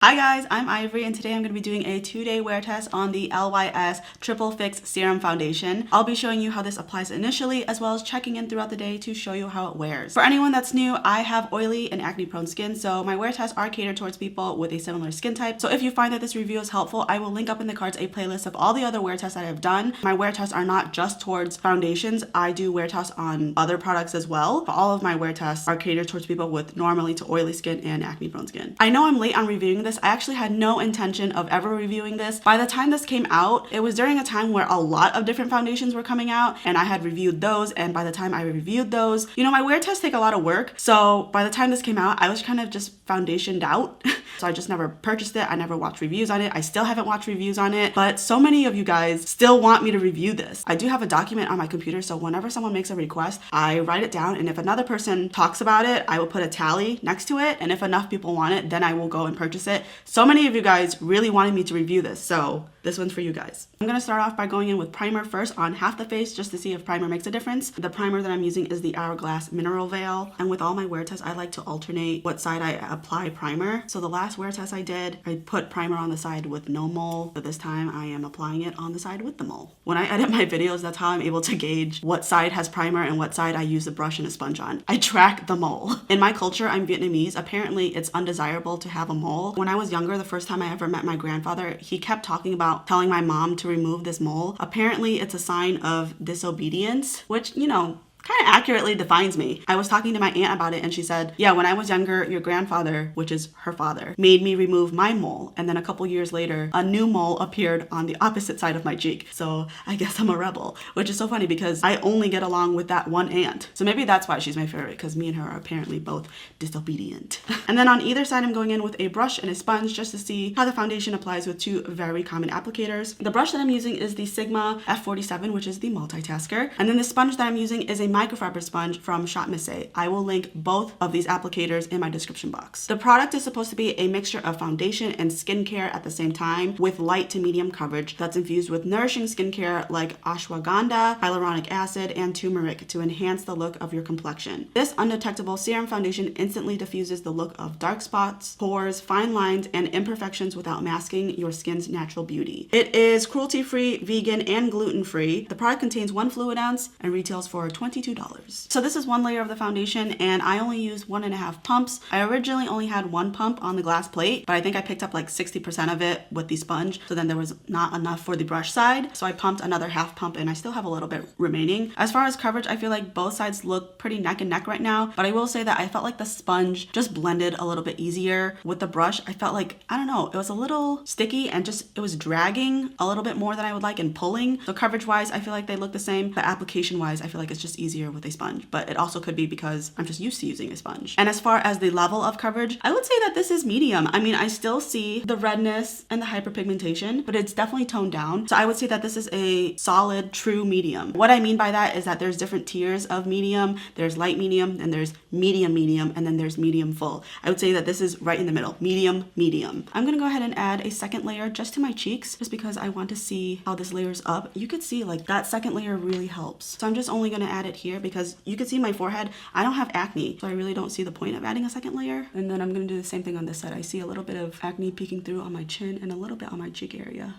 Hi guys, I'm Ivory and today I'm going to be doing a 2-day wear test on the LYS Triple Fix Serum Foundation. I'll be showing you how this applies initially as well as checking in throughout the day to show you how it wears. For anyone that's new, I have oily and acne prone skin, so my wear tests are catered towards people with a similar skin type. So if you find that this review is helpful, I will link up in the cards a playlist of all the other wear tests that I've done. My wear tests are not just towards foundations, I do wear tests on other products as well. But all of my wear tests are catered towards people with normally to oily skin and acne prone skin. I know I'm late on reviewing this. I actually had no intention of ever reviewing this. By the time this came out, it was during a time where a lot of different foundations were coming out and I had reviewed those, and by the time I reviewed those, my wear tests take a lot of work. So by the time this came out, I was kind of just foundationed out. So I just never purchased it. I never watched reviews on it. I still haven't watched reviews on it, but so many of you guys still want me to review this. I do have a document on my computer, so whenever someone makes a request, I write it down, and if another person talks about it, I will put a tally next to it, and if enough people want it, then I will go and purchase it. So many of you guys really wanted me to review this, so this one's for you guys. I'm gonna start off by going in with primer first on half the face just to see if primer makes a difference. The primer that I'm using is the Hourglass Mineral Veil, and with all my wear tests, I like to alternate what side I apply primer. So the last wear test I did, I put primer on the side with no mole, but this time I am applying it on the side with the mole. When I edit my videos, that's how I'm able to gauge what side has primer and what side I use a brush and a sponge on. I track the mole. In my culture, I'm Vietnamese. Apparently, it's undesirable to have a mole. When I was younger, the first time I ever met my grandfather, he kept talking about telling my mom to remove this mole. Apparently, it's a sign of disobedience, which, kind of accurately defines me. I was talking to my aunt about it and she said, yeah, when I was younger, your grandfather, which is her father, made me remove my mole. And then a couple years later, a new mole appeared on the opposite side of my cheek. So I guess I'm a rebel, which is so funny because I only get along with that one aunt. So maybe that's why she's my favorite, because me and her are apparently both disobedient. And then on either side, I'm going in with a brush and a sponge just to see how the foundation applies with two very common applicators. The brush that I'm using is the Sigma F47, which is the multitasker. And then the sponge that I'm using is a microfiber sponge from Shot Missy. I will link both of these applicators in my description box. The product is supposed to be a mixture of foundation and skincare at the same time with light to medium coverage that's infused with nourishing skincare like ashwagandha, hyaluronic acid, and turmeric to enhance the look of your complexion. This undetectable serum foundation instantly diffuses the look of dark spots, pores, fine lines, and imperfections without masking your skin's natural beauty. It is cruelty-free, vegan, and gluten-free. The product contains 1 fluid ounce and retails for $22. So this is one layer of the foundation and I only used 1.5 pumps. I originally only had 1 pump on the glass plate, but I think I picked up like 60% of it with the sponge. So then there was not enough for the brush side. So I pumped another half pump and I still have a little bit remaining. As far as coverage, I feel like both sides look pretty neck and neck right now, but I will say that I felt like the sponge just blended a little bit easier. With the brush, I felt like, I don't know, it was a little sticky and just, it was dragging a little bit more than I would like and pulling. So coverage wise, I feel like they look the same, but application wise, I feel like it's just easier with a sponge, but it also could be because I'm just used to using a sponge. And as far as the level of coverage, I would say that this is medium. I mean, I still see the redness and the hyperpigmentation, but it's definitely toned down. So I would say that this is a solid, true medium. What I mean by that is that there's different tiers of medium. There's light medium, and there's medium medium, and then there's medium full. I would say that this is right in the middle, medium medium. I'm gonna go ahead and add a second layer just to my cheeks, just because I want to see how this layers up. You could see like that second layer really helps. So I'm just only gonna add it here because you can see my forehead. I don't have acne, so I really don't see the point of adding a second layer. And then I'm gonna do the same thing on this side. I see a little bit of acne peeking through on my chin and a little bit on my cheek area.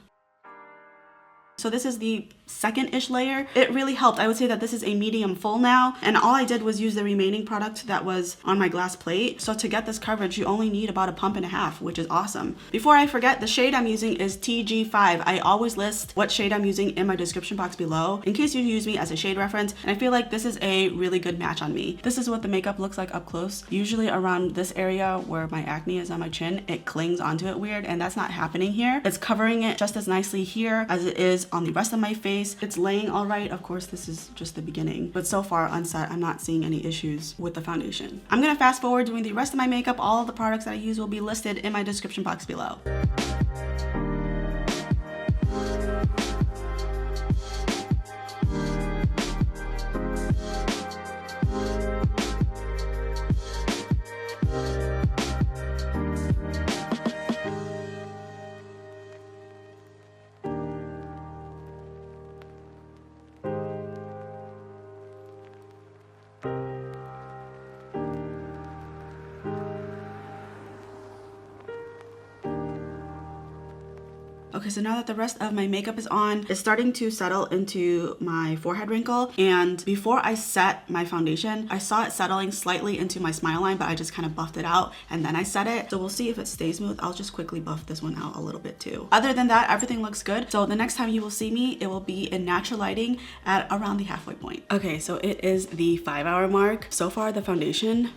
So this is the second-ish layer. It really helped. I would say that this is a medium full now, and all I did was use the remaining product that was on my glass plate. So to get this coverage, you only need about 1.5 pumps, which is awesome. Before I forget, the shade I'm using is TG5. I always list what shade I'm using in my description box below in case you use me as a shade reference, and I feel like this is a really good match on me. This is what the makeup looks like up close. Usually around this area where my acne is on my chin, it clings onto it weird, and that's not happening here. It's covering it just as nicely here as it is on the rest of my face. It's laying all right. Of course, this is just the beginning, but so far on set, I'm not seeing any issues with the foundation. I'm gonna fast forward doing the rest of my makeup. All of the products that I use will be listed in my description box below. Okay, so now that the rest of my makeup is on, it's starting to settle into my forehead wrinkle. And before I set my foundation, I saw it settling slightly into my smile line, but I just kind of buffed it out and then I set it. So we'll see if it stays smooth. I'll just quickly buff this one out a little bit too. Other than that, everything looks good. So the next time you will see me, it will be in natural lighting at around the halfway point. Okay, so it is the 5-hour mark. So far, the foundation,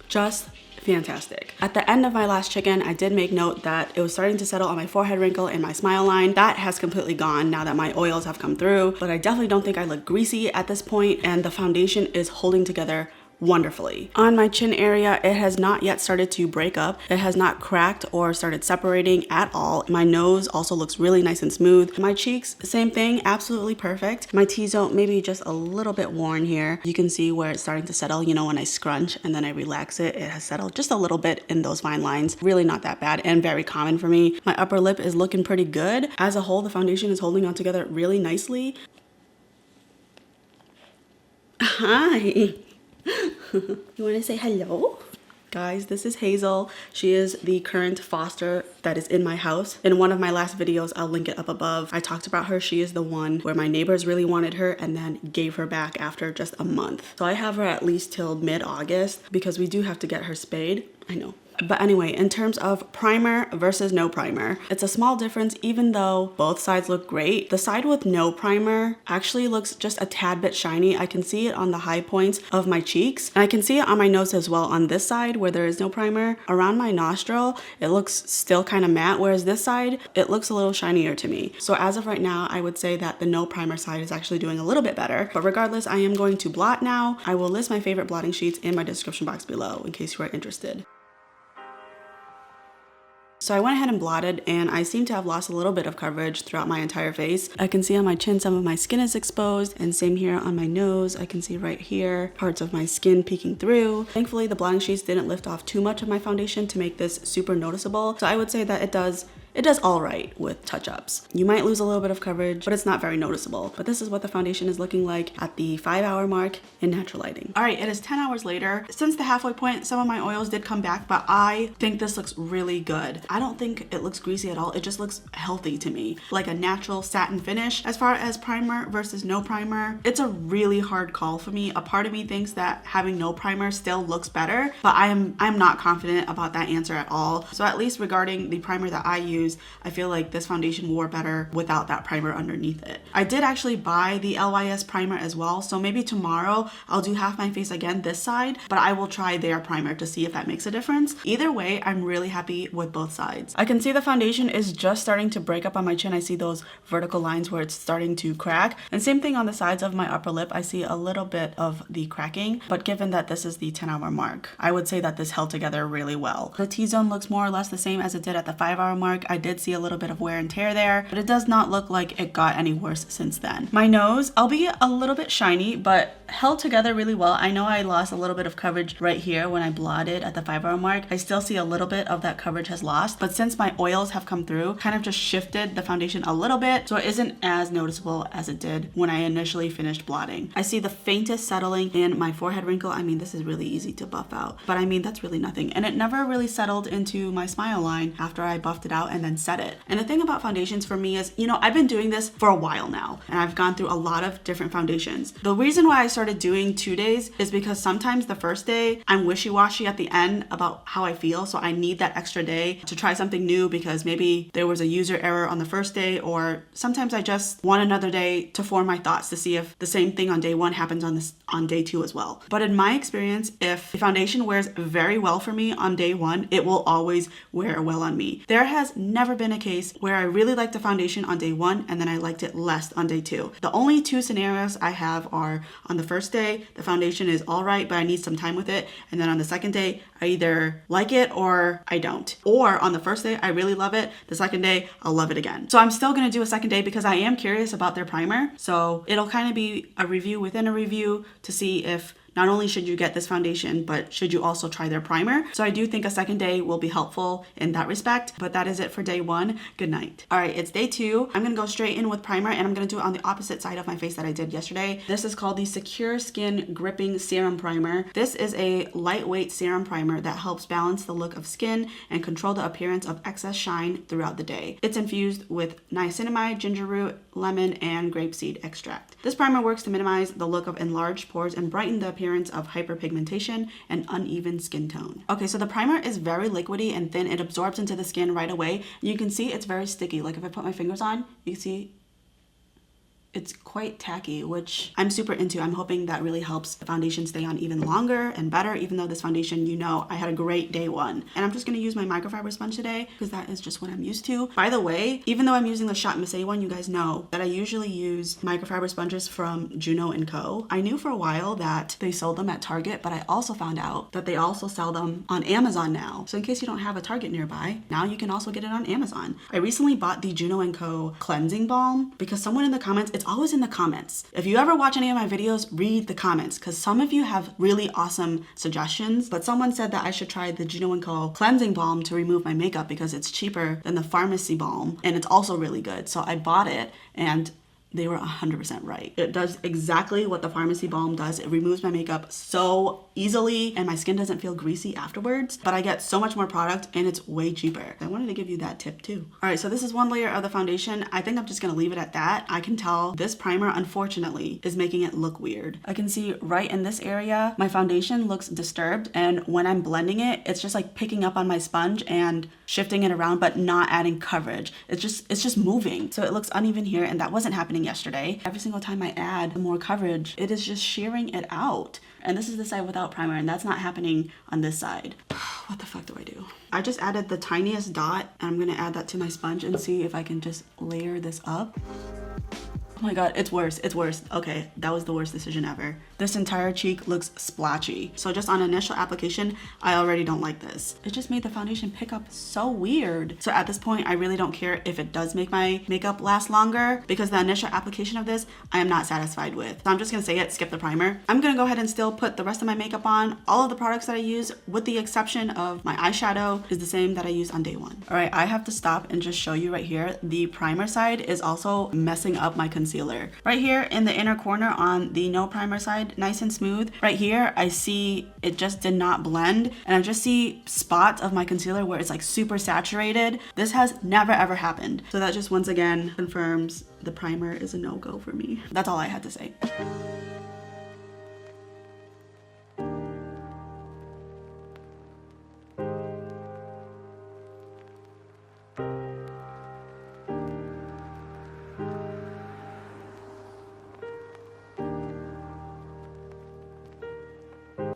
just fantastic. At the end of my last chicken, I did make note that it was starting to settle on my forehead wrinkle and my smile line. That has completely gone now that my oils have come through, but I definitely don't think I look greasy at this point, and the foundation is holding together wonderfully. On my chin area, it has not yet started to break up. It has not cracked or started separating at all. My nose also looks really nice and smooth. My cheeks, same thing, absolutely perfect. My T-zone, maybe just a little bit worn here. You can see where it's starting to settle. You know, when I scrunch and then I relax it, it has settled just a little bit in those fine lines. Really not that bad and very common for me. My upper lip is looking pretty good. As a whole, the foundation is holding on together really nicely. Hi. You want to say hello? Guys, this is Hazel. She is the current foster that is in my house. In one of my last videos, I'll link it up above, I talked about her. She is the one where my neighbors really wanted her and then gave her back after just a month. So I have her at least till mid-August because we do have to get her spayed. I know. But anyway, in terms of primer versus no primer, it's a small difference. Even though both sides look great, the side with no primer actually looks just a tad bit shiny. I can see it on the high points of my cheeks, and I can see it on my nose as well. On this side where there is no primer, around my nostril, it looks still kind of matte, whereas this side, it looks a little shinier to me. So as of right now, I would say that the no primer side is actually doing a little bit better. But regardless, I am going to blot now. I will list my favorite blotting sheets in my description box below in case you are interested. So I went ahead and blotted, and I seem to have lost a little bit of coverage throughout my entire face. I can see on my chin some of my skin is exposed, and same here on my nose. I can see right here parts of my skin peeking through. Thankfully, the blotting sheets didn't lift off too much of my foundation to make this super noticeable. So I would say that it does all right with touch-ups. You might lose a little bit of coverage, but it's not very noticeable. But this is what the foundation is looking like at the 5-hour mark in natural lighting. All right, it is 10 hours later. Since the halfway point, some of my oils did come back, but I think this looks really good. I don't think it looks greasy at all. It just looks healthy to me, like a natural satin finish. As far as primer versus no primer, it's a really hard call for me. A part of me thinks that having no primer still looks better, but I'm not confident about that answer at all. So at least regarding the primer that I use, I feel like this foundation wore better without that primer underneath it. I did actually buy the LYS primer as well, so maybe tomorrow I'll do half my face again this side, but I will try their primer to see if that makes a difference. Either way, I'm really happy with both sides. I can see the foundation is just starting to break up on my chin. I see those vertical lines where it's starting to crack, and same thing on the sides of my upper lip. I see a little bit of the cracking, but given that this is the 10-hour mark, I would say that this held together really well. The T-zone looks more or less the same as it did at the 5-hour mark. I did see a little bit of wear and tear there, but it does not look like it got any worse since then. My nose, albeit a little bit shiny, but held together really well. I know I lost a little bit of coverage right here when I blotted at the 5-hour mark. I still see a little bit of that coverage has lost, but since my oils have come through, kind of just shifted the foundation a little bit, so it isn't as noticeable as it did when I initially finished blotting. I see the faintest settling in my forehead wrinkle. I mean, this is really easy to buff out, but I mean, that's really nothing. And it never really settled into my smile line after I buffed it out and then set it. And the thing about foundations for me is, you know, I've been doing this for a while now, and I've gone through a lot of different foundations. The reason why I started doing 2 days is because sometimes the first day I'm wishy-washy at the end about how I feel, so I need that extra day to try something new because maybe there was a user error on the first day, or sometimes I just want another day to form my thoughts to see if the same thing on day 1 happens on day 2 as well. But in my experience, if the foundation wears very well for me on day 1, it will always wear well on me. There has never been a case where I really liked the foundation on day 1 and then I liked it less on day 2. The only 2 scenarios I have are on the first day, the foundation is all right, but I need some time with it. And then on the second day, I either like it or I don't. Or on the first day, I really love it. The second day, I'll love it again. So I'm still gonna do a second day because I am curious about their primer. So it'll kind of be a review within a review to see if not only should you get this foundation, but should you also try their primer. So I do think a second day will be helpful in that respect, but that is it for day 1. Good night. All right, it's day 2. I'm gonna go straight in with primer, and I'm gonna do it on the opposite side of my face that I did yesterday. This is called the Secure Skin Gripping Serum Primer. This is a lightweight serum primer that helps balance the look of skin and control the appearance of excess shine throughout the day. It's infused with niacinamide, ginger root, lemon, and grapeseed extract. This primer works to minimize the look of enlarged pores and brighten the appearance of hyperpigmentation and uneven skin tone. Okay, so the primer is very liquidy and thin. It absorbs into the skin right away. You can see it's very sticky. Like if I put my fingers on, you can see it's quite tacky, which I'm super into. I'm hoping that really helps the foundation stay on even longer and better, even though this foundation, you know, I had a great day 1. And I'm just gonna use my microfiber sponge today because that is just what I'm used to. By the way, even though I'm using the Shot Missé one, you guys know that I usually use microfiber sponges from Juno & Co. I knew for a while that they sold them at Target, but I also found out that they also sell them on Amazon now. So in case you don't have a Target nearby, now you can also get it on Amazon. I recently bought the Juno & Co. cleansing balm because someone in the comments, it's always in the comments. If you ever watch any of my videos, read the comments because some of you have really awesome suggestions, but someone said that I should try the Juno & Co. cleansing balm to remove my makeup because it's cheaper than the pharmacy balm and it's also really good. So I bought it and they were 100% right. It does exactly what the pharmacy balm does. It removes my makeup so easily and my skin doesn't feel greasy afterwards, but I get so much more product and it's way cheaper. I wanted to give you that tip too. All right, so this is one layer of the foundation. I think I'm just gonna leave it at that. I can tell this primer, unfortunately, is making it look weird. I can see right in this area, my foundation looks disturbed, and when I'm blending it, it's just like picking up on my sponge and shifting it around, but not adding coverage. It's just moving. So it looks uneven here, and that wasn't happening yesterday. Every single time I add more coverage, it is just shearing it out. And this is the side without primer, and that's not happening on this side. What the fuck do I do? I just added the tiniest dot, and I'm gonna add that to my sponge and see if I can just layer this up. Oh my god, it's worse, it's worse. Okay, that was the worst decision ever. This entire cheek looks splotchy. So just on initial application, I already don't like this. It just made the foundation pick up so weird. So at this point, I really don't care if it does make my makeup last longer because the initial application of this, I am not satisfied with. So I'm just gonna say it, skip the primer. I'm gonna go ahead and still put the rest of my makeup on. All of the products that I use, with the exception of my eyeshadow, is the same that I used on day 1. All right, I have to stop and just show you right here. The primer side is also messing up my concealer. Right here in the inner corner on the no primer side, nice and smooth. Right here, I see it just did not blend, and I just see spots of my concealer where it's like super saturated. This has never ever happened. So that just once again confirms the primer is a no-go for me. That's all I had to say.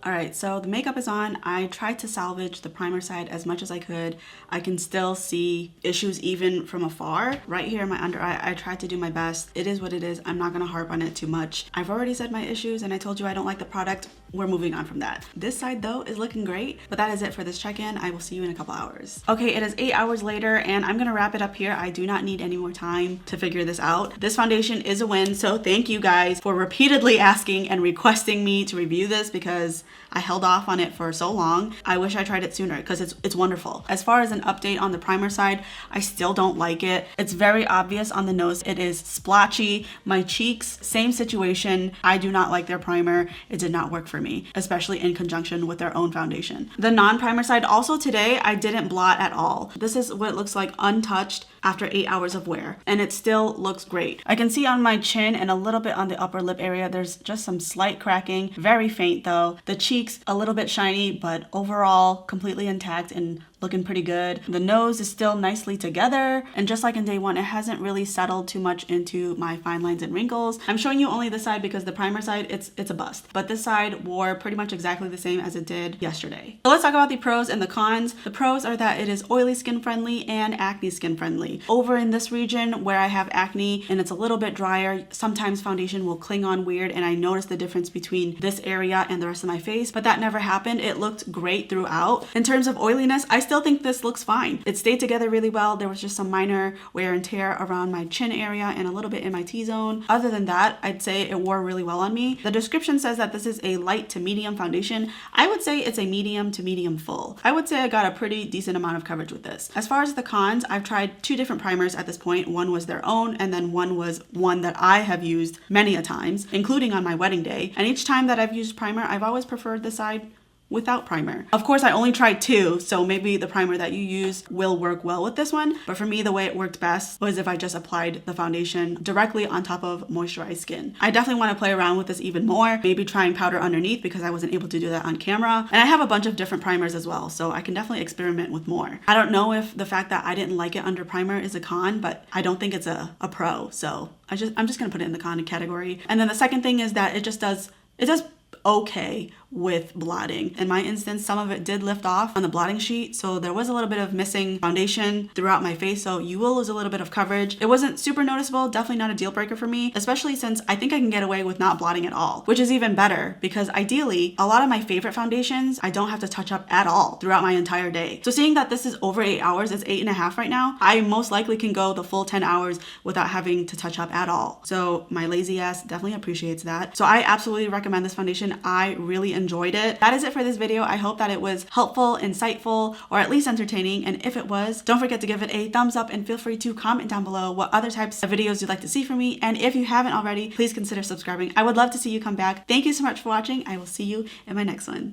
All right, so the makeup is on. I tried to salvage the primer side as much as I could. I can still see issues even from afar. Right here in my under eye, I tried to do my best. It is what it is. I'm not gonna harp on it too much. I've already said my issues and I told you I don't like the product. We're moving on from that. This side though is looking great, but that is it for this check-in. I will see you in a couple hours. Okay, it is 8 hours later and I'm gonna wrap it up here. I do not need any more time to figure this out. This foundation is a win, so thank you guys for repeatedly asking and requesting me to review this because I held off on it for so long. I wish I tried it sooner because it's wonderful. As far as an update on the primer side, I still don't like it. It's very obvious on the nose. It is splotchy. My cheeks, same situation. I do not like their primer. It did not work for me, especially in conjunction with their own foundation. The non-primer side, also today, I didn't blot at all. This is what it looks like untouched after 8 hours of wear, and it still looks great. I can see on my chin and a little bit on the upper lip area, there's just some slight cracking, very faint though. The cheeks, a little bit shiny, but overall completely intact and looking pretty good. The nose is still nicely together, and just like in day 1, it hasn't really settled too much into my fine lines and wrinkles. I'm showing you only this side because the primer side, it's a bust, but this side wore pretty much exactly the same as it did yesterday. So let's talk about the pros and the cons. The pros are that it is oily skin friendly and acne skin friendly. Over in this region where I have acne and it's a little bit drier, sometimes foundation will cling on weird, and I noticed the difference between this area and the rest of my face, but that never happened. It looked great throughout. In terms of oiliness, I still still think this looks fine. It stayed together really well. There was just some minor wear and tear around my chin area and a little bit in my T-zone. Other than that, I'd say it wore really well on me. The description says that this is a light to medium foundation. I would say it's a medium to medium full. I would say I got a pretty decent amount of coverage with this. As far as the cons, I've tried 2 different primers at this point. One was their own, and then one was one that I have used many a times, including on my wedding day. And each time that I've used primer, I've always preferred the side without primer. Of course, I only tried 2, so maybe the primer that you use will work well with this one. But for me, the way it worked best was if I just applied the foundation directly on top of moisturized skin. I definitely want to play around with this even more, maybe trying powder underneath because I wasn't able to do that on camera. And I have a bunch of different primers as well, so I can definitely experiment with more. I don't know if the fact that I didn't like it under primer is a con, but I don't think it's a pro, so I'm just gonna put it in the con category. And then the second thing is that it does okay with blotting. In my instance, some of it did lift off on the blotting sheet, so there was a little bit of missing foundation throughout my face, so you will lose a little bit of coverage. It wasn't super noticeable, definitely not a deal breaker for me, especially since I think I can get away with not blotting at all, which is even better because ideally, a lot of my favorite foundations, I don't have to touch up at all throughout my entire day. So seeing that this is over 8 hours, it's 8.5 right now, I most likely can go the full 10 hours without having to touch up at all. So my lazy ass definitely appreciates that. So I absolutely recommend this foundation. I really enjoyed it. That is it for this video. I hope that it was helpful, insightful, or at least entertaining. And if it was, don't forget to give it a thumbs up and feel free to comment down below what other types of videos you'd like to see from me. And if you haven't already, please consider subscribing. I would love to see you come back. Thank you so much for watching. I will see you in my next one.